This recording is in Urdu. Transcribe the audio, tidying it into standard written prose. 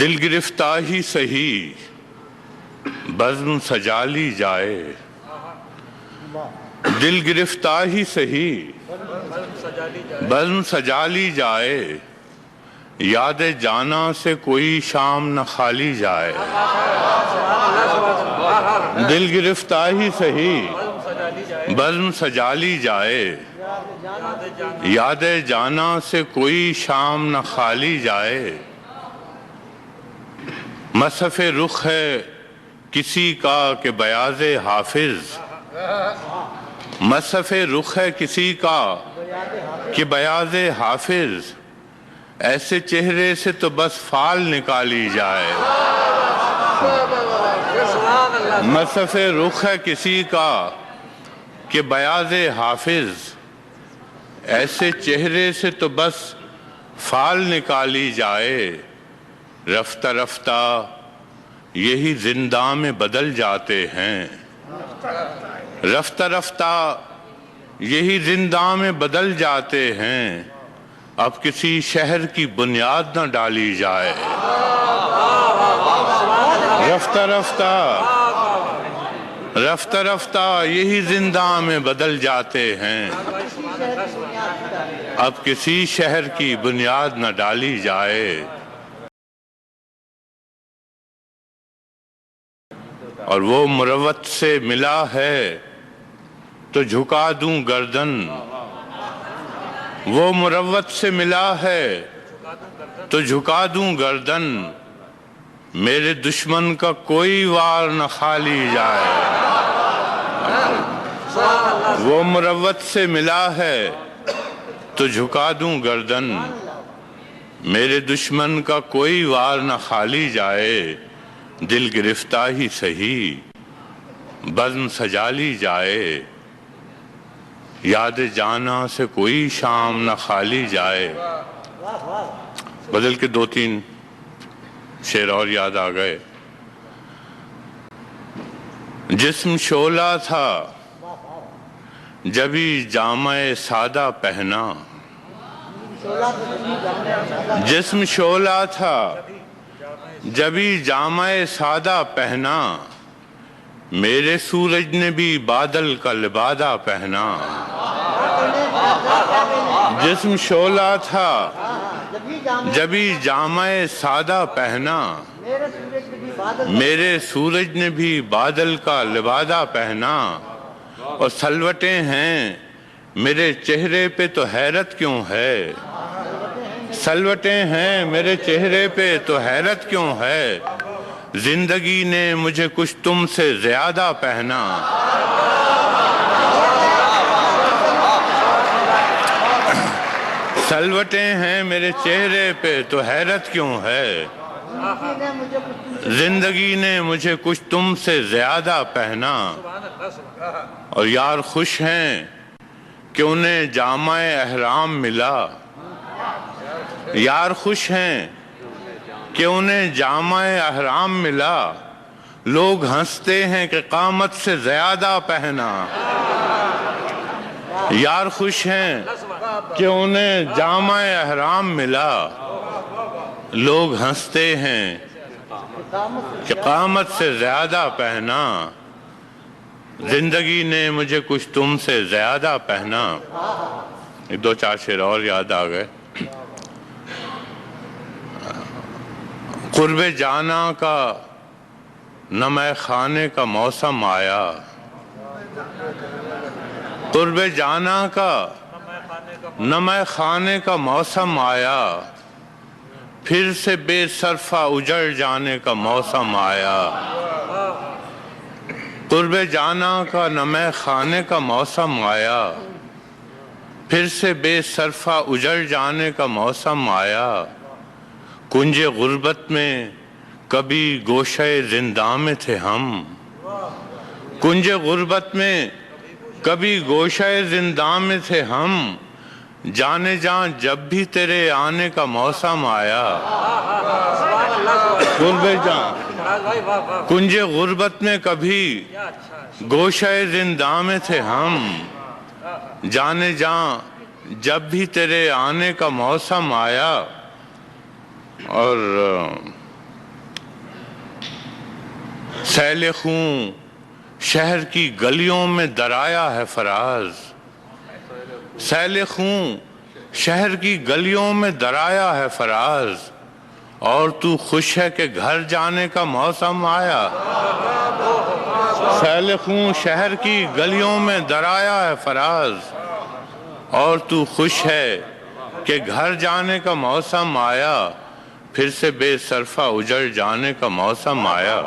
دل گرفتہ ہی سہی بزم سجا لی جائے، دل گرفتہ ہی سہی بزم سجا لی جائے، یاد جانا سے کوئی شام نہ خالی جائے۔ دل گرفتہ ہی سہی بزم سجا لی جائے، یاد جانا سے کوئی شام نہ خالی جائے۔ مصحف رخ ہے کسی کا کہ بیاض حافظ، مصحف رخ ہے کسی کا کہ بیاض حافظ، ایسے چہرے سے تو بس فال نکالی جائے۔ مصحف رخ ہے کسی کا کہ بیاض حافظ، ایسے چہرے سے تو بس فال نکالی جائے۔ رفتہ رفتہ یہی زنداں میں بدل جاتے ہیں، رفتہ رفتہ یہی زنداں میں بدل جاتے ہیں، اب کسی شہر کی بنیاد نہ ڈالی جائے۔ رفتہ رفتہ رفتہ رفتہ یہی زنداں میں بدل جاتے ہیں، اب کسی شہر کی بنیاد نہ ڈالی جائے۔ اور وہ مروت سے ملا ہے تو جھکا دوں گردن، وہ مروت سے ملا ہے تو جھکا دوں گردن، میرے دشمن کا کوئی وار نہ خالی جائے۔ وہ مروت سے ملا ہے تو جھکا دوں گردن، میرے دشمن کا کوئی وار نہ خالی جائے۔ دل گرفتہ ہی سہی بزم سجا لی جائے، یاد جانا سے کوئی شام نہ خالی جائے۔ بدل کے دو تین شعر اور یاد آ گئے۔ جسم شعلہ تھا جبھی جامہ سادہ پہنا، جسم شعلہ تھا جبھی جامہ سادہ پہنا، میرے سورج نے بھی بادل کا لبادہ پہنا۔ جسم شعلہ تھا جبھی جامہ سادہ پہنا، میرے سورج نے بھی بادل کا لبادہ پہنا۔ اور سلوٹیں ہیں میرے چہرے پہ تو حیرت کیوں ہے، سلوٹیں ہیں میرے چہرے پہ تو حیرت کیوں ہے، زندگی نے مجھے کچھ تم سے زیادہ پہنا۔ سلوٹیں ہیں میرے چہرے پہ تو حیرت کیوں ہے، زندگی نے مجھے کچھ تم سے زیادہ پہنا۔ اور یار خوش ہیں کہ انہیں جامہ احرام ملا، یار خوش ہیں کہ انہیں جامہ احرام ملا، لوگ ہنستے ہیں کہ قامت سے زیادہ پہنا۔ یار خوش ہیں کہ انہیں جامہ احرام ملا، لوگ ہنستے ہیں کہ قامت سے زیادہ پہنا، زندگی نے مجھے کچھ تم سے زیادہ پہنا۔ ایک دو چار شعر اور یاد آ گئے۔ قرب جانا کا نمہ خانے کا موسم آیا، قرب جانا کا نمہ خانے کا موسم آیا، پھر سے بے صرفہ اجڑ جانے کا موسم آیا۔ قرب جانا کا نمہ خانے کا موسم آیا، پھر سے بے صرفہ اجڑ جانے کا موسم آیا۔ کنج غربت میں کبھی گوشہ زنداں میں تھے ہم، کنج غربت میں کبھی گوشہ زنداں میں تھے ہم، جانے جاں جب بھی تیرے آنے کا موسم آیا۔ قرب جاں کنج غربت میں کبھی گوشہ زنداں میں تھے ہم، جانے جاں جب بھی تیرے آنے کا موسم آیا۔ اور سیل خون شہر کی گلیوں میں درایا ہے فراز، سیل خون شہر کی گلیوں میں درایا ہے فراز، اور تو خوش ہے کہ گھر جانے کا موسم آیا۔ سیل خون شہر کی گلیوں میں درایا ہے فراز، اور تو خوش ہے کہ گھر جانے کا موسم آیا، پھر سے بے صرفہ اجڑ جانے کا موسم آیا۔